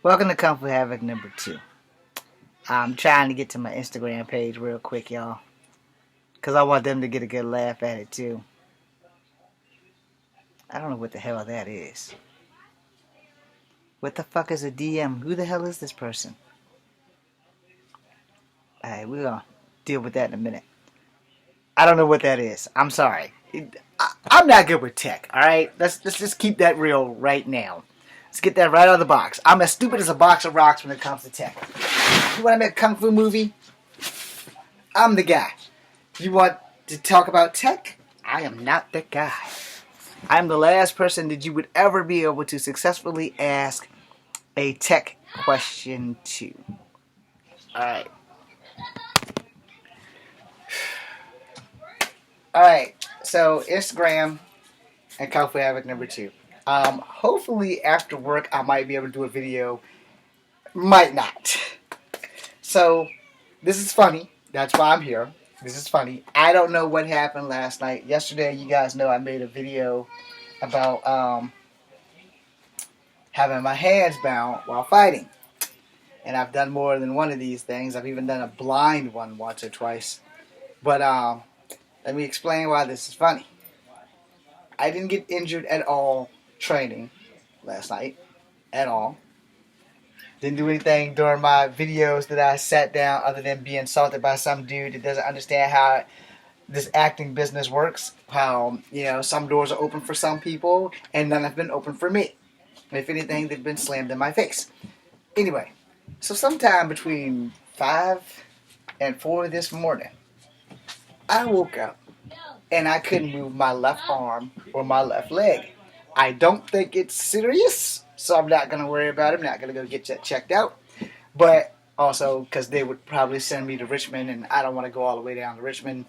Welcome to Kung Fu Havoc number 2. I'm trying to get to my Instagram page real quick, y'all. Because I want them to get a good laugh at it, too. I don't know what the hell that is. What the fuck is a DM? Who the hell is this person? Alright, we're going to deal with that in a minute. I don't know what that is. I'm sorry. I'm not good with tech, alright? Let's just keep that real right now. Let's get that right out of the box. I'm as stupid as a box of rocks when it comes to tech. You want to make a kung fu movie? I'm the guy. You want to talk about tech? I am not the guy. I'm the last person that you would ever be able to successfully ask a tech question to. Alright. Alright, so Instagram and Kung Fu Havoc number 2. Hopefully after work I might be able to do a video. Might not. So, this is funny. That's why I'm here. This is funny. I don't know what happened last night. Yesterday, you guys know I made a video about having my hands bound while fighting. And I've done more than one of these things. I've even done a blind one once or twice. But let me explain why this is funny. I didn't get injured at all training last night. At all. Didn't do anything during my videos that I sat down other than being insulted by some dude that doesn't understand how this acting business works. How, some doors are open for some people and none have been open for me. And if anything, they've been slammed in my face. Anyway, so sometime between 5 and 4 this morning, I woke up and I couldn't move my left arm or my left leg. I don't think it's serious. So I'm not going to worry about it. I'm not going to go get that checked out. But also because they would probably send me to Richmond, and I don't want to go all the way down to Richmond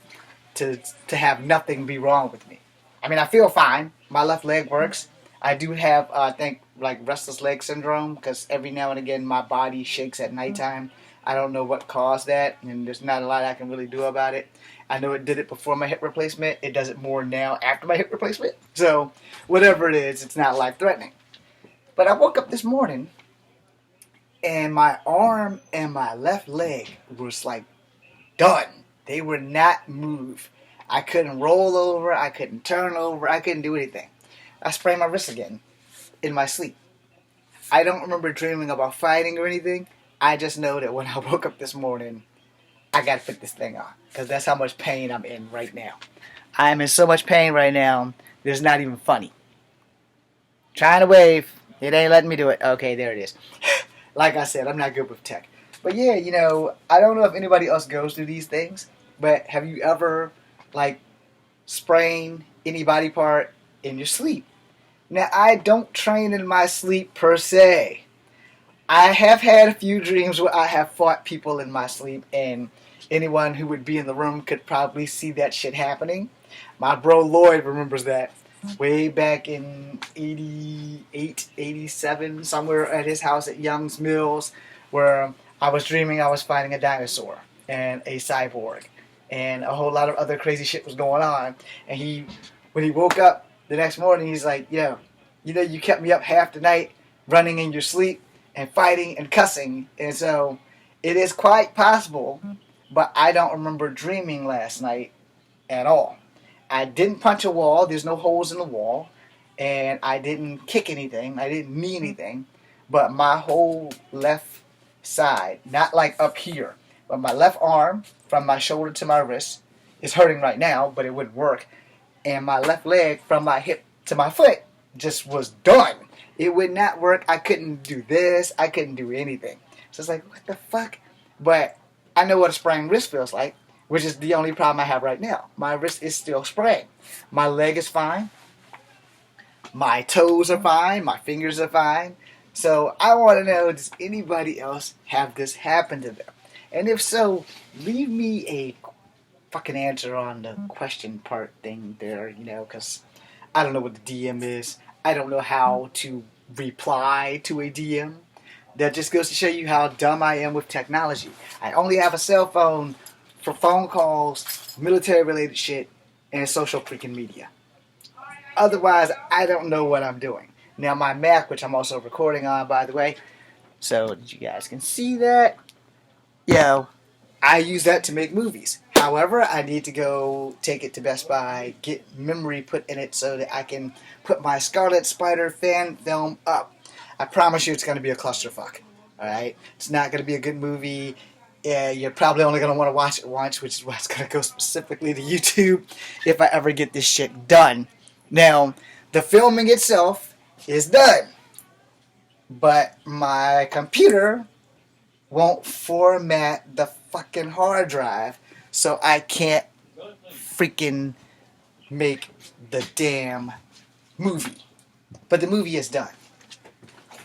to have nothing be wrong with me. I mean, I feel fine. My left leg works. I do have, I think, like restless leg syndrome because every now and again my body shakes at nighttime. I don't know what caused that, and there's not a lot I can really do about it. I know it did it before my hip replacement. It does it more now after my hip replacement. So whatever it is, it's not life-threatening. But I woke up this morning, and my arm and my left leg was like done. They were not moved. I couldn't roll over. I couldn't turn over. I couldn't do anything. I sprained my wrist again in my sleep. I don't remember dreaming about fighting or anything. I just know that when I woke up this morning, I got to put this thing on because that's how much pain I'm in right now. I'm in so much pain right now, it's not even funny. Trying to wave. It ain't letting me do it. Okay, there it is. Like I said, I'm not good with tech. But yeah, I don't know if anybody else goes through these things, but have you ever, sprained any body part in your sleep? Now, I don't train in my sleep per se. I have had a few dreams where I have fought people in my sleep, and anyone who would be in the room could probably see that shit happening. My bro Lloyd remembers that. Way back in 88, 87, somewhere at his house at Young's Mills, where I was dreaming I was fighting a dinosaur and a cyborg and a whole lot of other crazy shit was going on. And when he woke up the next morning, he's like, you kept me up half the night running in your sleep and fighting and cussing. And so it is quite possible, but I don't remember dreaming last night at all. I didn't punch a wall. There's no holes in the wall. And I didn't kick anything. I didn't knee anything. But my whole left side, not like up here, but my left arm from my shoulder to my wrist is hurting right now, but it wouldn't work. And my left leg from my hip to my foot just was done. It would not work. I couldn't do this. I couldn't do anything. So it's like, what the fuck? But I know what a sprained wrist feels like, which is the only problem I have right now. My wrist is still sprained. My leg is fine. My toes are fine. My fingers are fine. So I want to know, does anybody else have this happen to them? And if so, leave me a fucking answer on the question part thing there, because I don't know what the DM is. I don't know how to reply to a DM. That just goes to show you how dumb I am with technology. I only have a cell phone for phone calls, military-related shit, and social freaking media. Otherwise, I don't know what I'm doing. Now, my Mac, which I'm also recording on, by the way, So that you guys can see that. I use that to make movies. However, I need to go take it to Best Buy, get memory put in it so that I can put my Scarlet Spider fan film up. I promise you it's going to be a clusterfuck. Alright? It's not going to be a good movie. Yeah, you're probably only going to want to watch it once, which is why it's going to go specifically to YouTube if I ever get this shit done. Now, the filming itself is done. But my computer won't format the fucking hard drive, so I can't freaking make the damn movie. But the movie is done.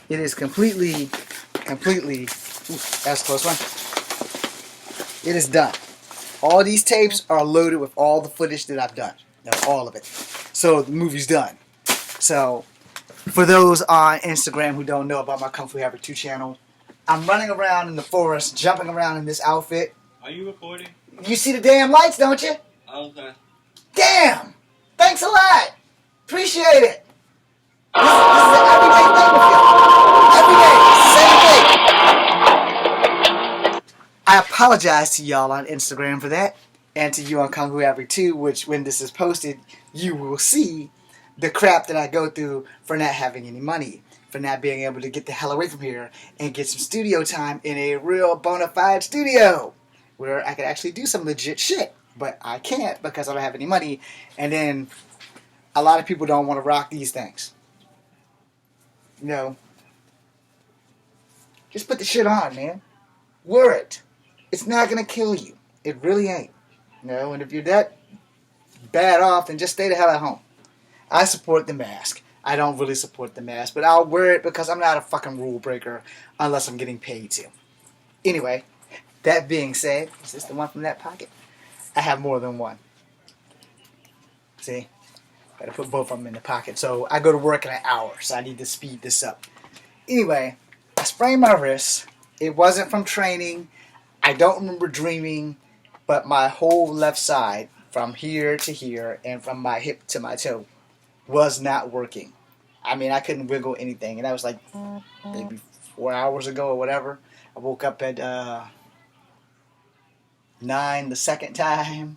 It is completely, ooh, that's a close one. It is done. All these tapes are loaded with all the footage that I've done. All of it. So the movie's done. So, for those on Instagram who don't know about my kungfuhavok2 channel, I'm running around in the forest, jumping around in this outfit. Are you recording? You see the damn lights, don't you? Okay. Damn! Thanks a lot! Appreciate it! This is an everyday thing with you. Every day, same thing. I apologize to y'all on Instagram for that, and to you on kungfuhavok2, which when this is posted, you will see the crap that I go through for not having any money, for not being able to get the hell away from here and get some studio time in a real bona fide studio where I could actually do some legit shit. But I can't because I don't have any money, and then a lot of people don't want to rock these things. You know, just put the shit on, man. Wear it. It's not going to kill you. It really ain't. You know, and if you're that bad off, then just stay the hell at home. I support the mask. I don't really support the mask, but I'll wear it because I'm not a fucking rule breaker unless I'm getting paid to. Anyway, that being said, is this the one from that pocket? I have more than one. See? Gotta put both of them in the pocket. So I go to work in an hour, so I need to speed this up. Anyway, I sprained my wrist. It wasn't from training. I don't remember dreaming, but my whole left side, from here to here, and from my hip to my toe, was not working. I mean, I couldn't wiggle anything, and that was like maybe 4 hours ago or whatever. I woke up at 9 the second time.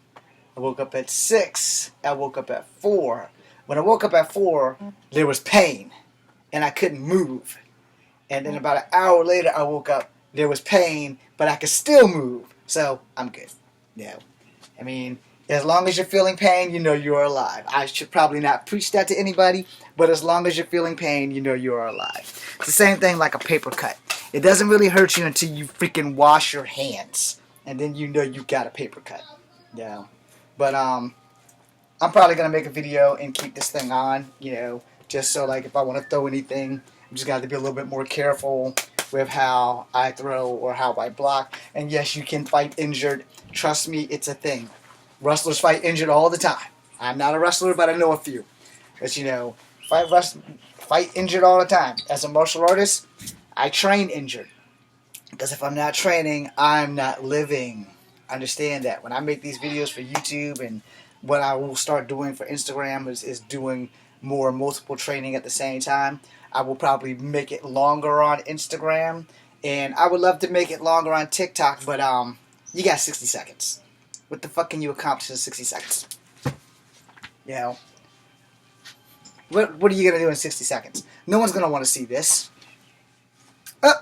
I woke up at 6. I woke up at 4. When I woke up at 4, there was pain, and I couldn't move. And then about an hour later, I woke up. There was pain, but I could still move. So I'm good. Yeah. I mean, as long as you're feeling pain, you know you're alive. I should probably not preach that to anybody, but as long as you're feeling pain, you know you're alive. It's the same thing like a paper cut. It doesn't really hurt you until you freaking wash your hands, and then you know you got a paper cut. Yeah. But I'm probably gonna make a video and keep this thing on, you know, just so like if I want to throw anything, I'm just got to be a little bit more careful with how I throw or how I block. And yes, you can fight injured. Trust me, it's a thing. Wrestlers fight injured all the time. I'm not a wrestler, but I know a few. But you know, fight injured all the time. As a martial artist, I train injured. Because if I'm not training, I'm not living. Understand that. When I make these videos for YouTube, and what I will start doing for Instagram is doing more multiple training at the same time. I will probably make it longer on Instagram, and I would love to make it longer on TikTok, but you got 60 seconds. What the fuck can you accomplish in 60 seconds? You know? What are you going to do in 60 seconds? No one's going to want to see this.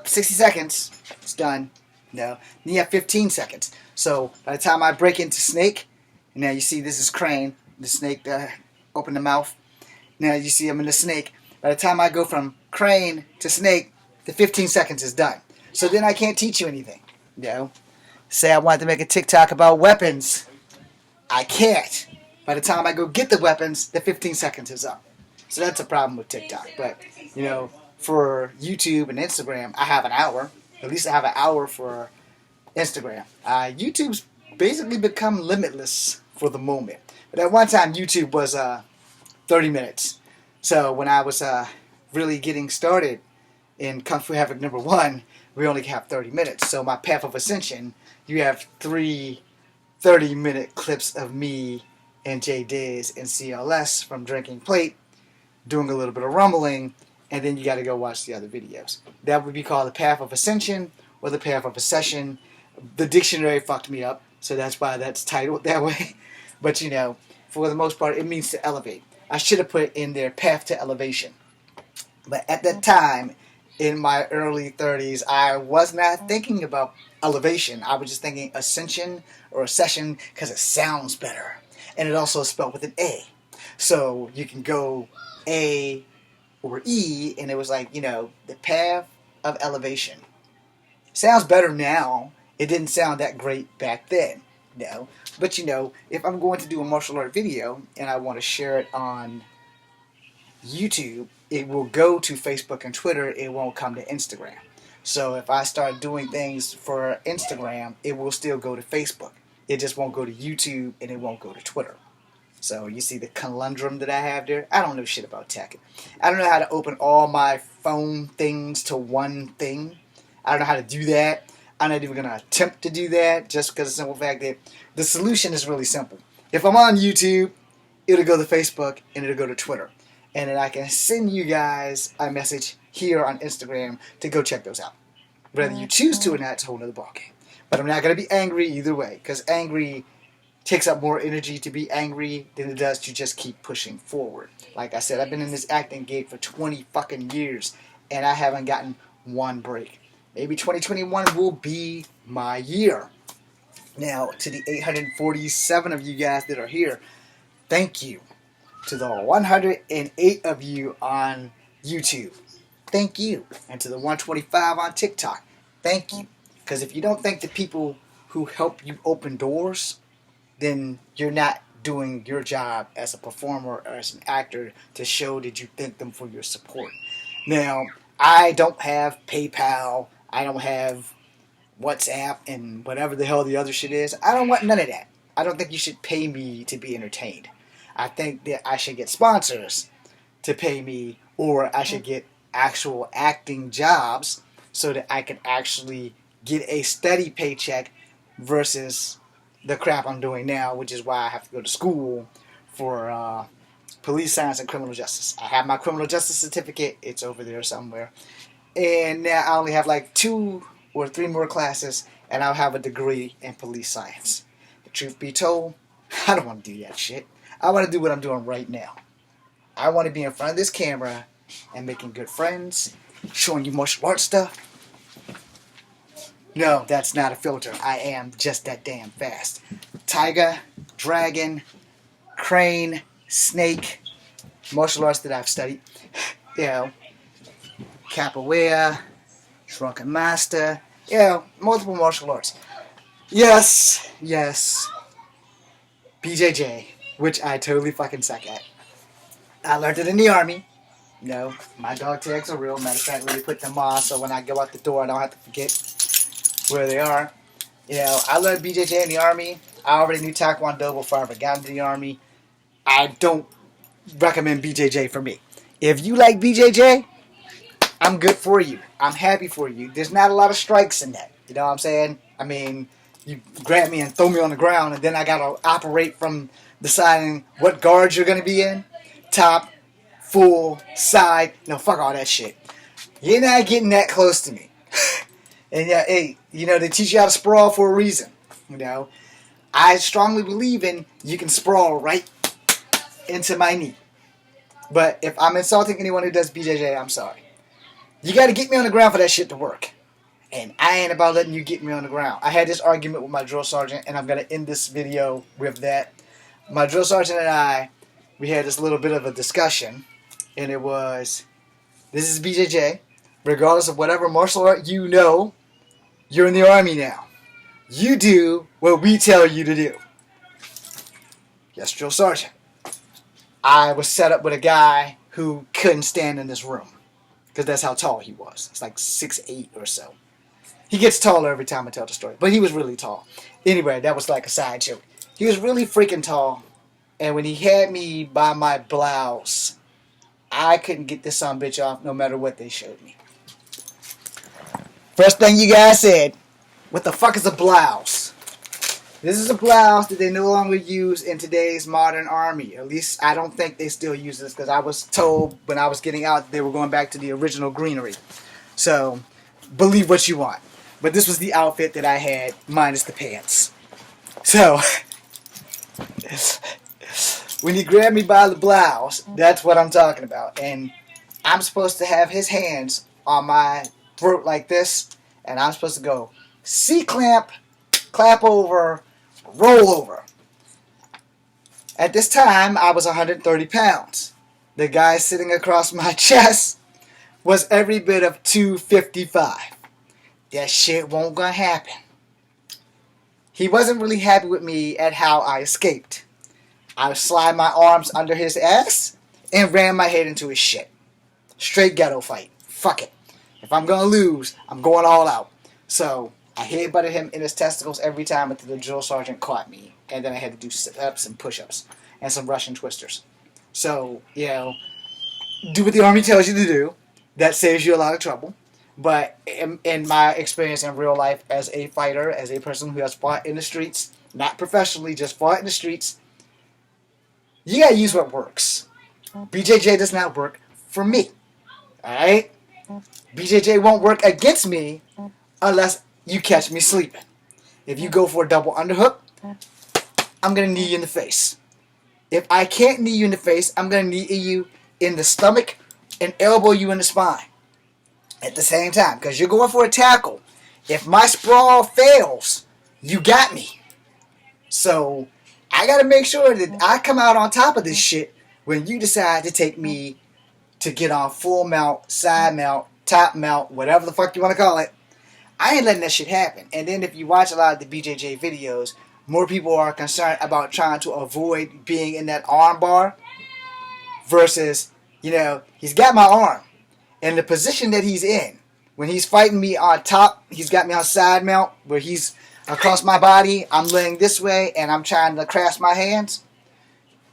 60 seconds. It's done. No. Then you have 15 seconds. So, by the time I break into snake, now you see this is crane. The snake, open the mouth. Now you see I'm in the snake. By the time I go from crane to snake, the 15 seconds is done. So then I can't teach you anything. You know? Say I wanted to make a TikTok about weapons. I can't. By the time I go get the weapons, the 15 seconds is up. So that's a problem with TikTok. But, you know, for YouTube and Instagram, I have an hour. At least I have an hour for Instagram. YouTube's basically become limitless for the moment. But at one time, YouTube was 30 minutes. So when I was really getting started in Kung Fu Havoc #1, we only have 30 minutes. So my path of ascension, you have 3 30-minute clips of me and J Diz and CLS from Drinking Plate, doing a little bit of rumbling, and then you got to go watch the other videos. That would be called the path of ascension or the path of accession. The dictionary fucked me up, so that's why that's titled that way. But you know, for the most part, it means to elevate. I should have put in there path to elevation. But at that time, in my early 30s, I was not thinking about elevation. I was just thinking ascension or accession because it sounds better. And it also is spelled with an A. So you can go A or E, and it was like, you know, the path of elevation. Sounds better now. It didn't sound that great back then, you know. But you know, if I'm going to do a martial art video and I want to share it on YouTube, it will go to Facebook and Twitter. It won't come to Instagram. So if I start doing things for Instagram, it will still go to Facebook. It just won't go to YouTube, and it won't go to Twitter. So you see the conundrum that I have there? I don't know shit about tech. I don't know how to open all my phone things to one thing. I don't know how to do that. I'm not even going to attempt to do that just because of the simple fact that the solution is really simple. If I'm on YouTube, it'll go to Facebook and it'll go to Twitter. And then I can send you guys a message here on Instagram to go check those out. Whether you choose to or not, it's a whole nother ballgame. But I'm not going to be angry either way, because angry takes up more energy to be angry than it does to just keep pushing forward. Like I said, I've been in this acting gig for 20 fucking years, and I haven't gotten one break. Maybe 2021 will be my year. Now, to the 847 of you guys that are here, thank you. To the 108 of you on YouTube, thank you. And to the 125 on TikTok, thank you. Because if you don't thank the people who help you open doors, then you're not doing your job as a performer or as an actor to show that you thank them for your support. Now, I don't have PayPal. I don't have WhatsApp and whatever the hell the other shit is. I don't want none of that. I don't think you should pay me to be entertained. I think that I should get sponsors to pay me, or I should get actual acting jobs so that I can actually get a steady paycheck versus the crap I'm doing now, which is why I have to go to school for police science and criminal justice. I have my criminal justice certificate. It's over there somewhere. And now I only have like 2 or 3 more classes, and I'll have a degree in police science. The truth be told, I don't want to do that shit. I want to do what I'm doing right now. I want to be in front of this camera and making good friends, showing you martial arts stuff. No, that's not a filter. I am just that damn fast. Tiger, dragon, crane, snake, martial arts that I've studied. You know, capoeira, drunken master, you know, multiple martial arts. Yes, BJJ, which I totally fucking suck at. I learned it in the Army. You know, my dog tags are real. Matter of fact, let me put them on so when I go out the door I don't have to forget where they are. You know, I learned BJJ in the Army. I already knew Taekwondo before I ever got into the Army. I don't recommend BJJ for me. If you like BJJ, I'm good for you. I'm happy for you. There's not a lot of strikes in that. You know what I'm saying? I mean, you grab me and throw me on the ground, and then I gotta operate from deciding what guards you're gonna be in. Top, full, side. No, fuck all that shit. You're not getting that close to me. And yeah, hey, you know, they teach you how to sprawl for a reason. You know, I strongly believe in you can sprawl right into my knee. But if I'm insulting anyone who does BJJ, I'm sorry. You got to get me on the ground for that shit to work. And I ain't about letting you get me on the ground. I had this argument with my drill sergeant, and I'm going to end this video with that. My drill sergeant and I, we had this little bit of a discussion, and it was, this is BJJ. Regardless of whatever martial art you know, you're in the Army now. You do what we tell you to do. Yes, drill sergeant. I was set up with a guy who couldn't stand in this room. Because that's how tall he was. It's like 6'8" or so. He gets taller every time I tell the story. But he was really tall. Anyway, that was like a side joke. He was really freaking tall. And when he had me by my blouse, I couldn't get this son bitch off no matter what they showed me. First thing you guys said, what the fuck is a blouse? This is a blouse that they no longer use in today's modern army. At least I don't think they still use this, because I was told when I was getting out that they were going back to the original greenery. So, believe what you want. But this was the outfit that I had, minus the pants. So, when he grabbed me by the blouse, that's what I'm talking about. And I'm supposed to have his hands on my throat like this, and I'm supposed to go C-clamp, clap over, roll over. At this time, I was 130 pounds. The guy sitting across my chest was every bit of 255. That shit won't gonna happen. He wasn't really happy with me at how I escaped. I slid my arms under his ass and ran my head into his shit. Straight ghetto fight. Fuck it. If I'm gonna lose, I'm going all out. So I headbutted him in his testicles every time until the drill sergeant caught me. And then I had to do sit-ups and push-ups and some Russian twisters. So, you know, do what the Army tells you to do. That saves you a lot of trouble. But in my experience in real life as a fighter, as a person who has fought in the streets, not professionally, just fought in the streets, you gotta use what works. BJJ does not work for me. Alright? BJJ won't work against me unless you catch me sleeping. If you go for a double underhook, I'm going to knee you in the face. If I can't knee you in the face, I'm going to knee you in the stomach and elbow you in the spine at the same time, because you're going for a tackle. If my sprawl fails, you got me. So I got to make sure that I come out on top of this shit when you decide to take me to get on full mount, side mount, top mount, whatever the fuck you want to call it. I ain't letting that shit happen. And then if you watch a lot of the BJJ videos, more people are concerned about trying to avoid being in that arm bar versus, you know, he's got my arm. And the position that he's in, when he's fighting me on top, he's got me on side mount, where he's across my body, I'm laying this way, and I'm trying to clasp my hands.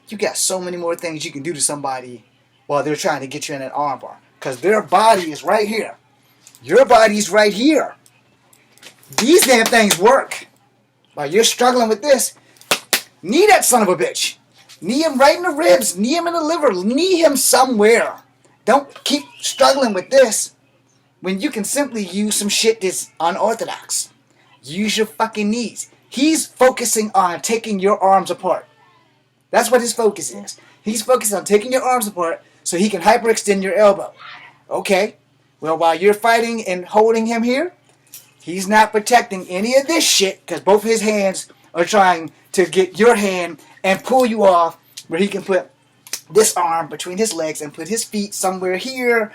You got so many more things you can do to somebody while they're trying to get you in an arm bar. Because their body is right here. Your body's right here. These damn things work. While you're struggling with this, knee that son of a bitch. Knee him right in the ribs. Knee him in the liver. Knee him somewhere. Don't keep struggling with this when you can simply use some shit that's unorthodox. Use your fucking knees. He's focusing on taking your arms apart. That's what his focus is. He's focused on taking your arms apart so he can hyperextend your elbow. Okay. Well, while you're fighting and holding him here, he's not protecting any of this shit because both his hands are trying to get your hand and pull you off where he can put this arm between his legs and put his feet somewhere here,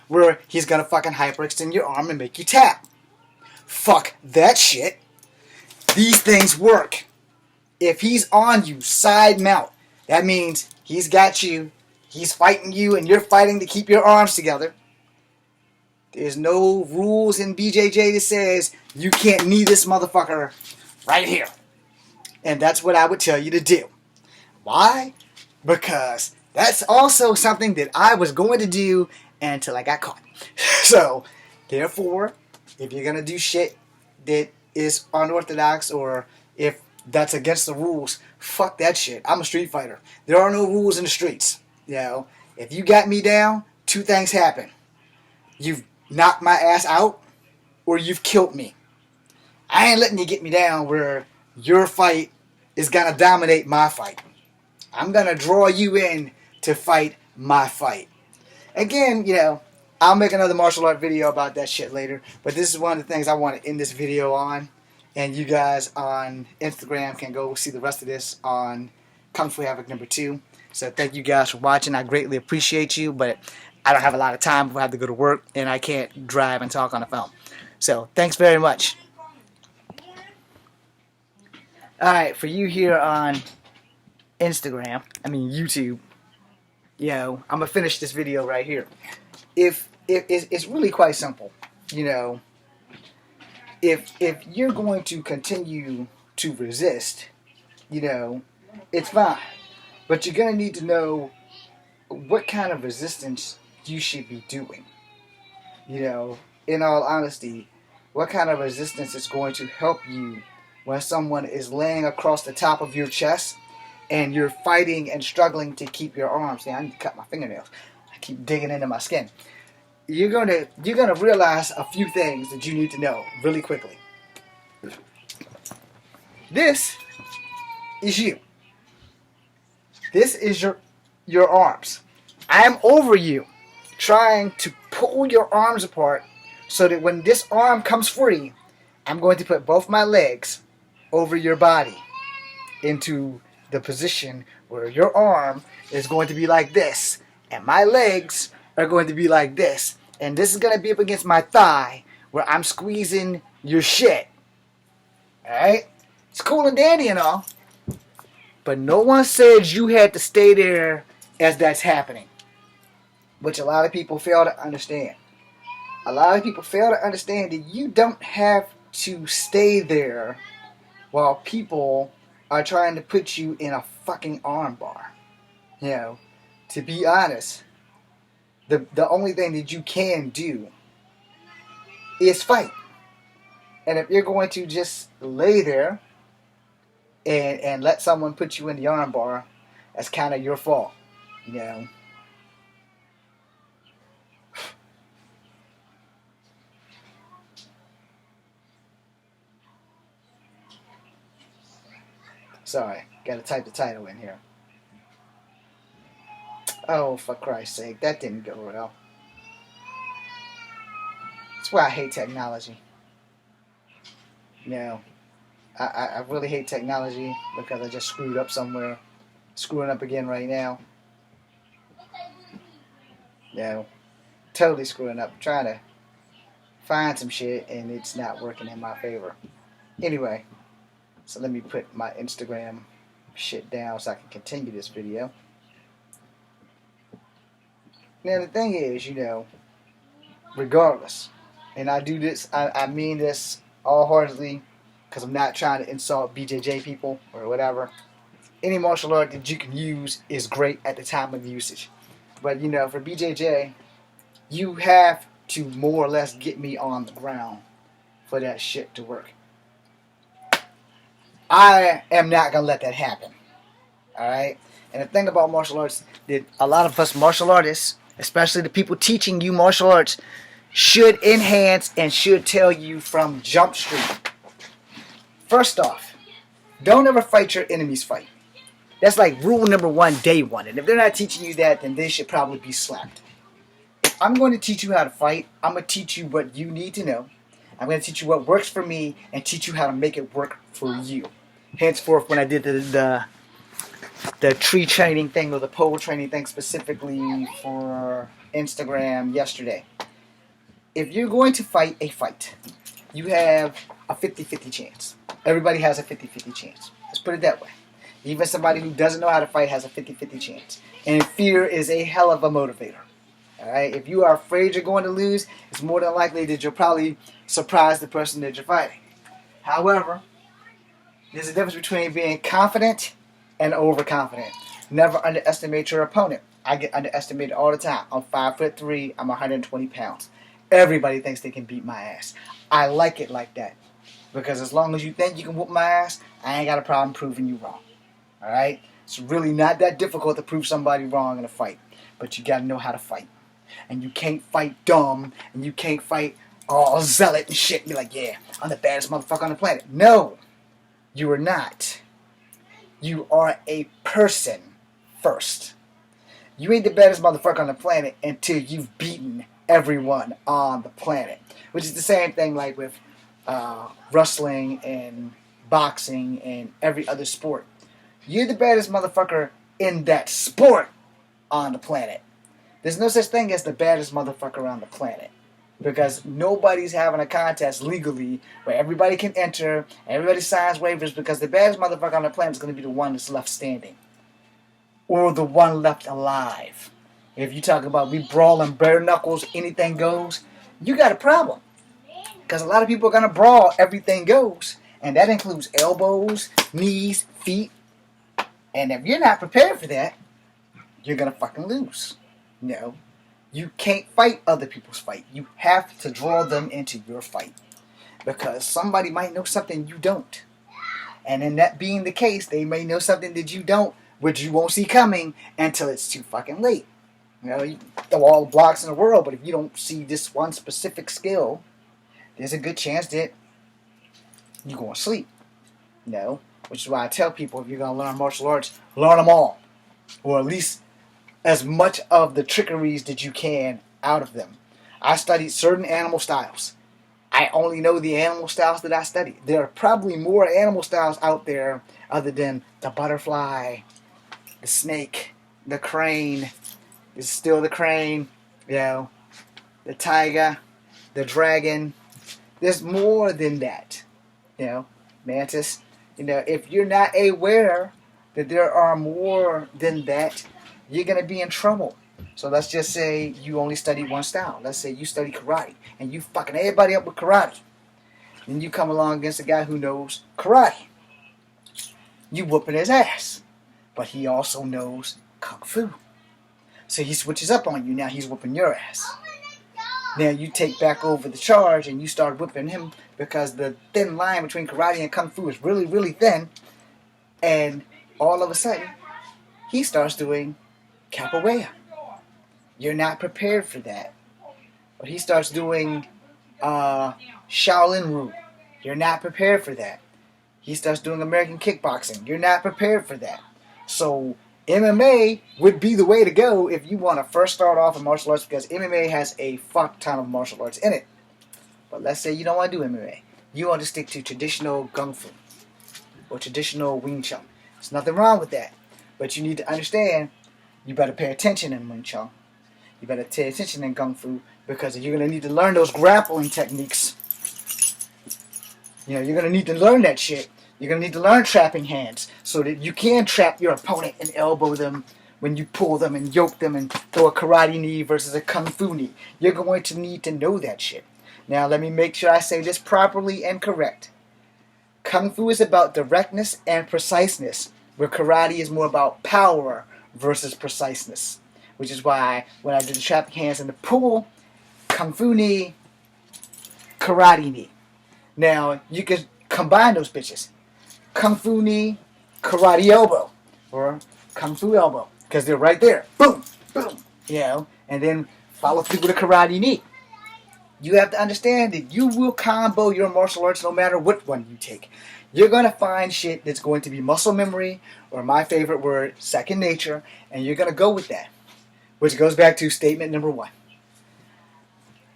where he's going to fucking hyperextend your arm and make you tap. Fuck that shit. These things work. If he's on you, side mount, that means he's got you, he's fighting you, and you're fighting to keep your arms together. There's no rules in BJJ that says you can't knee this motherfucker right here. And that's what I would tell you to do. Why? Because that's also something that I was going to do until I got caught. So, therefore, if you're going to do shit that is unorthodox or if that's against the rules, fuck that shit. I'm a street fighter. There are no rules in the streets. You know, if you got me down, two things happen. You've knocked my ass out or you've killed me. I ain't letting you get me down where your fight is going to dominate my fight. I'm going to draw you in to fight my fight. Again, you know, I'll make another martial art video about that shit later. But this is one of the things I want to end this video on. And you guys on Instagram can go see the rest of this on kungfuhavok2. So thank you guys for watching. I greatly appreciate you. But I don't have a lot of time before I have to go to work. And I can't drive and talk on the phone. So thanks very much. Alright, for you here on Instagram, YouTube, you know, I'm going to finish this video right here. If it's really quite simple, you know, if you're going to continue to resist, you know, it's fine. But you're going to need to know what kind of resistance you should be doing. You know, in all honesty, what kind of resistance is going to help you when someone is laying across the top of your chest and you're fighting and struggling to keep your arms. Yeah, I need to cut my fingernails. I keep digging into my skin. You're gonna realize a few things that you need to know really quickly. This is you. This is your arms. I am over you, trying to pull your arms apart so that when this arm comes free, I'm going to put both my legs over your body into the position where your arm is going to be like this and my legs are going to be like this, and this is going to be up against my thigh where I'm squeezing your shit. Alright? It's cool and dandy and all, but no one said you had to stay there as that's happening, which a lot of people fail to understand. A lot of people fail to understand that you don't have to stay there while people are trying to put you in a fucking armbar. You know, to be honest, the only thing that you can do is fight. And if you're going to just lay there and let someone put you in the armbar, that's kind of your fault. You know. Sorry, gotta type the title in here. Oh, for Christ's sake, that didn't go well. That's why I hate technology. You know, I really hate technology because I just screwed up somewhere. Screwing up again right now. You know, totally screwing up. Trying to find some shit and it's not working in my favor. Anyway, so let me put my Instagram shit down so I can continue this video. Now the thing is, you know, regardless, and I do this, I mean this all-heartedly because I'm not trying to insult BJJ people or whatever. Any martial art that you can use is great at the time of usage. But, you know, for BJJ, you have to more or less get me on the ground for that shit to work. I am not going to let that happen. Alright? And the thing about martial arts, that a lot of us martial artists, especially the people teaching you martial arts, should enhance and should tell you from Jump Street. First off, don't ever fight your enemy's fight. That's like rule number one, day one. And if they're not teaching you that, then they should probably be slapped. If I'm going to teach you how to fight, I'm going to teach you what you need to know. I'm going to teach you what works for me and teach you how to make it work for you. Henceforth, when I did the tree training thing or the pole training thing specifically for Instagram yesterday, if you're going to fight a fight, you have a 50-50 chance. Everybody has a 50-50 chance. Let's put it that way. Even somebody who doesn't know how to fight has a 50-50 chance. And fear is a hell of a motivator. Alright? If you are afraid you're going to lose, it's more than likely that you'll probably surprise the person that you're fighting. However, there's a difference between being confident and overconfident. Never underestimate your opponent. I get underestimated all the time. I'm 5'3", I'm 120 pounds. Everybody thinks they can beat my ass. I like it like that. Because as long as you think you can whoop my ass, I ain't got a problem proving you wrong. Alright? It's really not that difficult to prove somebody wrong in a fight. But you gotta know how to fight. And you can't fight dumb, and you can't fight all zealot and shit. Be like, yeah, I'm the baddest motherfucker on the planet. No, you are not. You are a person first. You ain't the baddest motherfucker on the planet until you've beaten everyone on the planet. Which is the same thing like with wrestling and boxing and every other sport. You're the baddest motherfucker in that sport on the planet. There's no such thing as the baddest motherfucker on the planet. Because nobody's having a contest legally where everybody can enter, everybody signs waivers, because the baddest motherfucker on the planet is going to be the one that's left standing. Or the one left alive. If you talk about me brawling bare knuckles, anything goes, you got a problem. Because a lot of people are going to brawl, everything goes. And that includes elbows, knees, feet. And if you're not prepared for that, you're going to fucking lose. No. You can't fight other people's fight. You have to draw them into your fight. Because somebody might know something you don't. And in that being the case, they may know something that you don't, which you won't see coming until it's too fucking late. You know, you throw all the blocks in the world, but if you don't see this one specific skill, there's a good chance that you're going to sleep. You know, which is why I tell people, if you're going to learn martial arts, learn them all. Or at least as much of the trickeries that you can out of them. I studied certain animal styles. I only know the animal styles that I study. There are probably more animal styles out there other than the butterfly, the snake, the crane. It's still the crane, you know, the tiger, the dragon. There's more than that, you know, mantis. You know, if you're not aware that there are more than that, you're going to be in trouble. So let's just say you only study one style. Let's say you study karate and you fucking everybody up with karate. And you come along against a guy who knows karate. You whooping his ass. But he also knows kung fu. So he switches up on you. Now he's whooping your ass. Now you take back over the charge and you start whipping him because the thin line between karate and kung fu is really, really thin. And all of a sudden, he starts doing capoeira. You're not prepared for that. But he starts doing Shaolin Ryu. You're not prepared for that. He starts doing American kickboxing. You're not prepared for that. So MMA would be the way to go if you want to first start off in martial arts, because MMA has a fuck ton of martial arts in it. But let's say you don't want to do MMA. You want to stick to traditional Kung Fu or traditional Wing Chun. There's nothing wrong with that. But you need to understand, you better pay attention in Wing Chun. You better pay attention in Kung Fu, because you're going to need to learn those grappling techniques. You know, you're going to need to learn that shit. You're going to need to learn trapping hands so that you can trap your opponent and elbow them when you pull them and yoke them and throw a karate knee versus a kung fu knee. You're going to need to know that shit. Now, let me make sure I say this properly and correct. Kung fu is about directness and preciseness, where karate is more about power versus preciseness. Which is why when I did the trapping hands in the pool, kung fu knee, karate knee. Now, you can combine those bitches. Kung fu knee, karate elbow, or kung fu elbow, because they're right there. Boom, boom, you know, and then follow through with a karate knee. You have to understand that you will combo your martial arts no matter what one you take. You're going to find shit that's going to be muscle memory, or my favorite word, second nature, and you're going to go with that. Which goes back to statement number 1.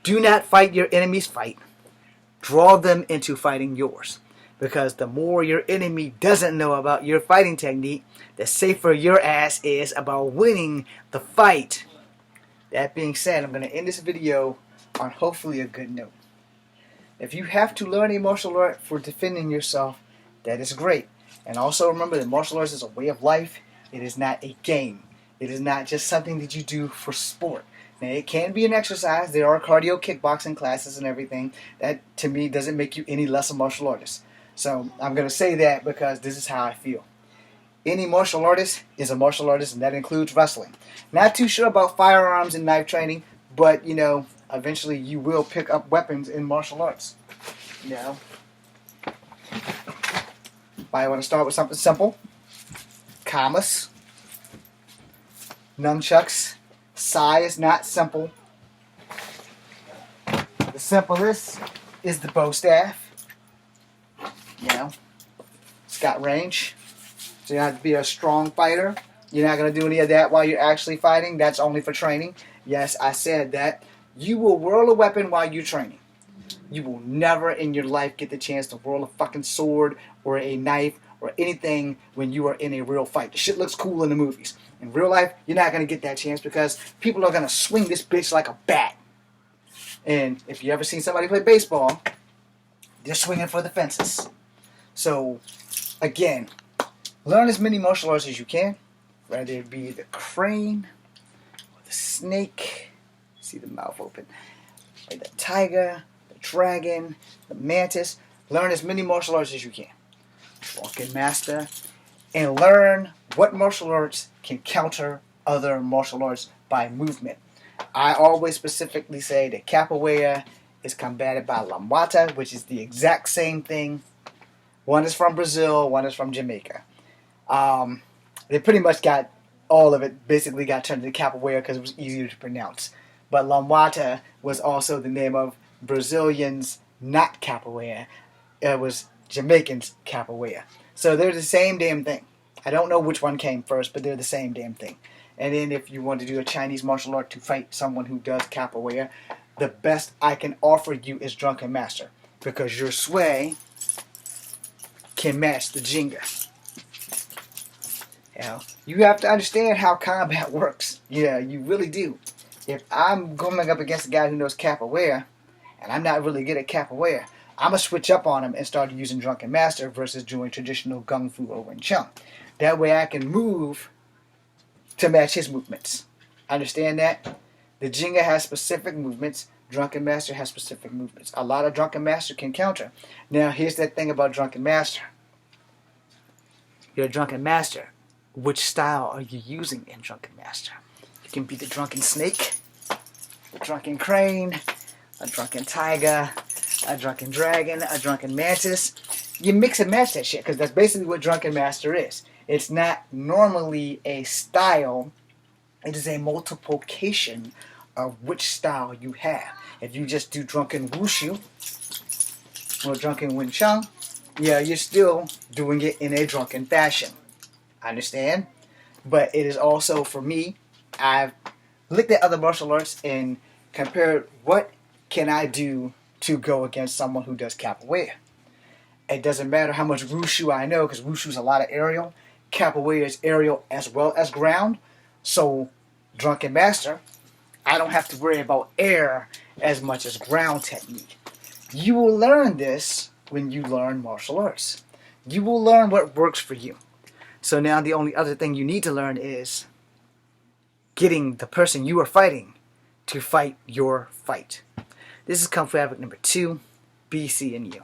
Do not fight your enemy's fight. Draw them into fighting yours. Because the more your enemy doesn't know about your fighting technique, the safer your ass is about winning the fight. That being said, I'm going to end this video on hopefully a good note. If you have to learn a martial art for defending yourself, that is great. And also remember that martial arts is a way of life. It is not a game. It is not just something that you do for sport. Now, it can be an exercise. There are cardio kickboxing classes and everything. That, to me, doesn't make you any less a martial artist. So I'm going to say that because this is how I feel. Any martial artist is a martial artist, and that includes wrestling. Not too sure about firearms and knife training, but, you know, eventually you will pick up weapons in martial arts. You know? I want to start with something simple. Kamas. Nunchucks. Sai is not simple. The simplest is the bow staff. You know, it's got range. So you have to be a strong fighter. You're not going to do any of that while you're actually fighting. That's only for training. Yes, I said that. You will whirl a weapon while you're training. You will never in your life get the chance to whirl a fucking sword or a knife or anything when you are in a real fight. The shit looks cool in the movies. In real life, you're not going to get that chance because people are going to swing this bitch like a bat. And if you ever seen somebody play baseball, they're swinging for the fences. So, again, learn as many martial arts as you can. Whether it be the crane, or the snake, see the mouth open, or the tiger, the dragon, the mantis. Learn as many martial arts as you can. Fucking master. And learn what martial arts can counter other martial arts by movement. I always specifically say that capoeira is combated by lamwata, which is the exact same thing. One is from Brazil, one is from Jamaica. They pretty much got all of it, basically got turned into capoeira because it was easier to pronounce. But Lambata was also the name of Brazilians, not capoeira. It was Jamaicans capoeira. So they're the same damn thing. I don't know which one came first, but they're the same damn thing. And then if you want to do a Chinese martial art to fight someone who does capoeira, the best I can offer you is Drunken Master, because your sway can match the Jenga. You have to understand how combat works. Yeah, you really do. If I'm going up against a guy who knows capoeira, and I'm not really good at capoeira, I'm going to switch up on him and start using Drunken Master versus doing traditional Kung Fu or Wing Chun. That way I can move to match his movements. Understand that? The Jenga has specific movements. Drunken Master has specific movements. A lot of Drunken Master can counter. Now, here's that thing about Drunken Master. You're a Drunken Master. Which style are you using in Drunken Master? You can be the Drunken Snake, the Drunken Crane, a Drunken Tiger, a Drunken Dragon, a Drunken Mantis. You mix and match that shit, because that's basically what Drunken Master is. It's not normally a style. It is a multiplication of which style you have. If you just do Drunken Wushu or Drunken Wing Chun, yeah, you're still doing it in a drunken fashion. Understand? But it is also, for me, I've looked at other martial arts and compared what can I do to go against someone who does capoeira. It doesn't matter how much wushu I know, because wushu is a lot of aerial. Capoeira is aerial as well as ground. So, Drunken Master, I don't have to worry about air as much as ground technique. You will learn this when you learn martial arts. You will learn what works for you. So now the only other thing you need to learn is getting the person you are fighting to fight your fight. This is Kung Fu Havoc number 2. Be seeing you.